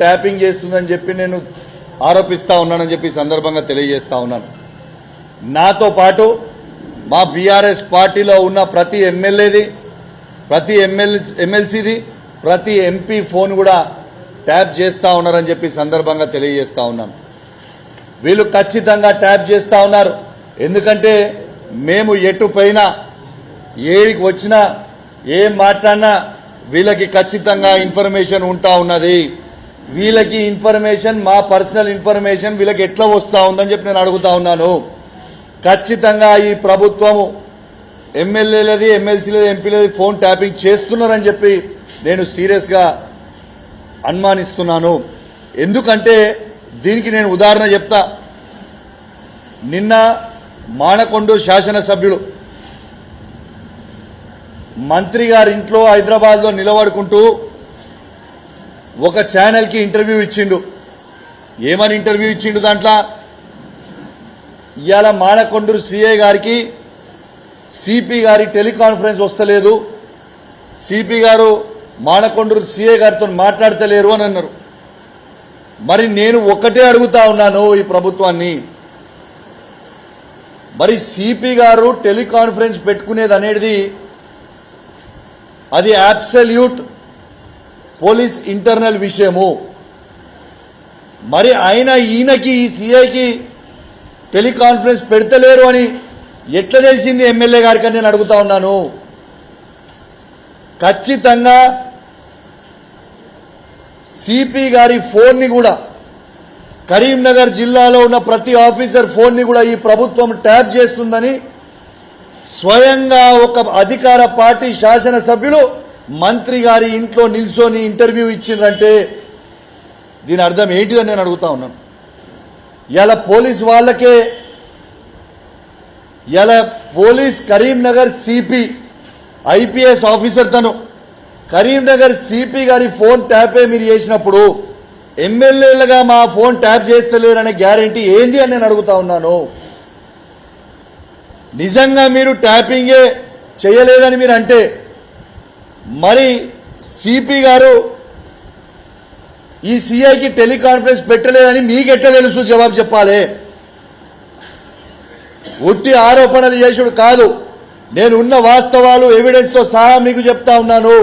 Tapping చేస్తుందని చెప్పి నేను ఆరోపిస్తా ఉన్నానని చెప్పి సందర్భంగా తెలియజేస్తా ఉన్నాను. నాతో పాటు మా బీఆర్ఎస్ పార్టీలో ఉన్న ప్రతి ఎమ్మెల్యేది, ప్రతి ఎమ్మెల్సీది, ప్రతి ఎంపీ ఫోన్ కూడా ట్యాప్ చేస్తా ఉన్నారని చెప్పి సందర్భంగా తెలియజేస్తా ఉన్నాను. వీళ్ళు ఖచ్చితంగా ట్యాప్ చేస్తా ఉన్నారు. ఎందుకంటే మేము ఎటు పైన ఏడికి వచ్చినా ఏం మాట్లాడినా వీళ్ళకి ఖచ్చితంగా ఇన్ఫర్మేషన్ ఉంటా ఉన్నది. వీళ్ళకి ఇన్ఫర్మేషన్, మా పర్సనల్ ఇన్ఫర్మేషన్ వీళ్ళకి ఎట్లా వస్తా ఉందని చెప్పి నేను అడుగుతా ఉన్నాను. ఖచ్చితంగా ఈ ప్రభుత్వము ఎమ్మెల్యేలది, ఎమ్మెల్సీలది, ఎంపీలది ఫోన్ ట్యాపింగ్ చేస్తున్నారని చెప్పి నేను సీరియస్గా అనుమానిస్తున్నాను. ఎందుకంటే దీనికి నేను ఉదాహరణ చెప్తా. నిన్న మానకొండూరు శాసనసభ్యులు మంత్రి గారి ఇంట్లో హైదరాబాద్లో నిలబడుకుంటూ ఒక ఛానల్కి ఇంటర్వ్యూ ఇచ్చిండు. ఏమని ఇంటర్వ్యూ ఇచ్చిండు? దాంట్లో ఇవాళ మానకొండూరు సిఐ గారికి సిపి గారి టెలికాన్ఫరెన్స్ వస్తలేదు, సిపి గారు మానకొండూరు సిఐ గారితో మాట్లాడతలేరు అని అన్నారు. మరి నేను ఒక్కటే అడుగుతా ఉన్నాను ఈ ప్రభుత్వాన్ని, మరి సిపి గారు టెలికాన్ఫరెన్స్ పెట్టుకునేది అనేది అది అబ్సల్యూట్ పోలీస్ ఇంటర్నల్ విషయము. మరి ఆయన ఈయనకి, ఈ సిఐకి టెలికాన్ఫరెన్స్ పెడతలేరు అని ఎట్లా తెలిసింది ఎమ్మెల్యే గారికి అని నేను అడుగుతా ఉన్నాను. ఖచ్చితంగా సిపి గారి ఫోన్ని కూడా, కరీంనగర్ జిల్లాలో ఉన్న ప్రతి ఆఫీసర్ ఫోన్ని కూడా ఈ ప్రభుత్వం ట్యాప్ చేస్తుందని స్వయంగా ఒక అధికార పార్టీ శాసనసభ్యులు మంత్రి గారి ఇంట్లో నిల్చొని ఇంటర్వ్యూ ఇచ్చిందంటే దీని అర్థం ఏంటిదని నేను అడుగుతా ఉన్నాను. ఇలా పోలీస్ వాళ్ళకే, ఇలా police Karimnagar CP IPS officer తను కరీంనగర్ సిపి గారి ఫోన్ ట్యాపే మీరు చేసినప్పుడు ఎమ్మెల్యేలుగా మా ఫోన్ ట్యాప్ చేస్తలేరనే గ్యారంటీ ఏంది అని నేను అడుగుతా ఉన్నాను. నిజంగా మీరు ట్యాపింగే చేయలేదని మీరు అంటే మరి సిపి గారు ఈ సిఐకి టెలికాన్ఫరెన్స్ పెట్టలేదని మీకెట్లా తెలుసు? జవాబు చెప్పాలి. ఉట్టి ఆరోపణలు చేసుడు కాదు, నేను ఉన్న వాస్తవాలు ఎవిడెన్స్ తో సహా మీకు చెప్తా ఉన్నాను.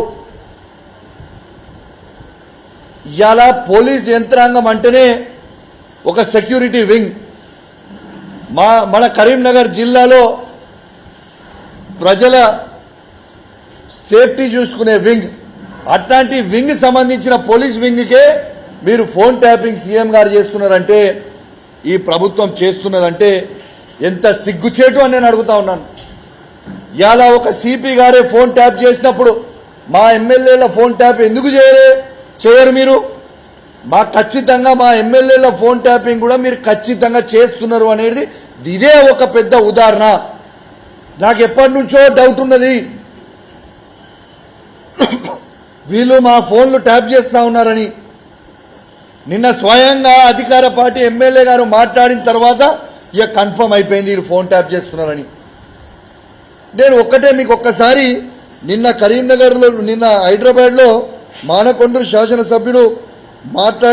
ఇలా పోలీస్ యంత్రాంగం అంటేనే ఒక సెక్యూరిటీ వింగ్. మన కరీంనగర్ జిల్లాలో ప్రజల సేఫ్టీ చూసుకునే వింగ్. అట్లాంటి వింగ్ సంబంధించిన పోలీస్ వింగ్కే మీరు ఫోన్ ట్యాపింగ్ సీఎం గారు చేస్తున్నారంటే, ఈ ప్రభుత్వం చేస్తున్నదంటే ఎంత సిగ్గుచేటు అని నేను అడుగుతా ఉన్నాను. ఇలా ఒక సిపి గారే ఫోన్ ట్యాప్ చేసినప్పుడు మా ఎమ్మెల్యేల ఫోన్ ట్యాప్ ఎందుకు చేయరు మీరు? ఖచ్చితంగా మా ఎమ్మెల్యేల ఫోన్ ట్యాపింగ్ కూడా మీరు ఖచ్చితంగా చేస్తున్నారు అనేది ఇదే ఒక పెద్ద ఉదాహరణ. నాకు ఎప్పటి నుంచో డౌట్ ఉన్నది, వీళ్ళు మా ఫోన్లు ట్యాప్ చేస్తా ఉన్నారని. నిన్న స్వయంగా అధికార పార్టీ ఎమ్మెల్యే గారు మాట్లాడిన తర్వాత ఇక కన్ఫర్మ్ అయిపోయింది వీళ్ళు ఫోన్ ట్యాప్ చేస్తున్నారని. నేను ఒక్కటే మీకు ఒక్కసారి నిన్న కరీంనగర్లో, నిన్న హైదరాబాద్లో మానకొండూరు శాసనసభ్యులు మాట్లాడి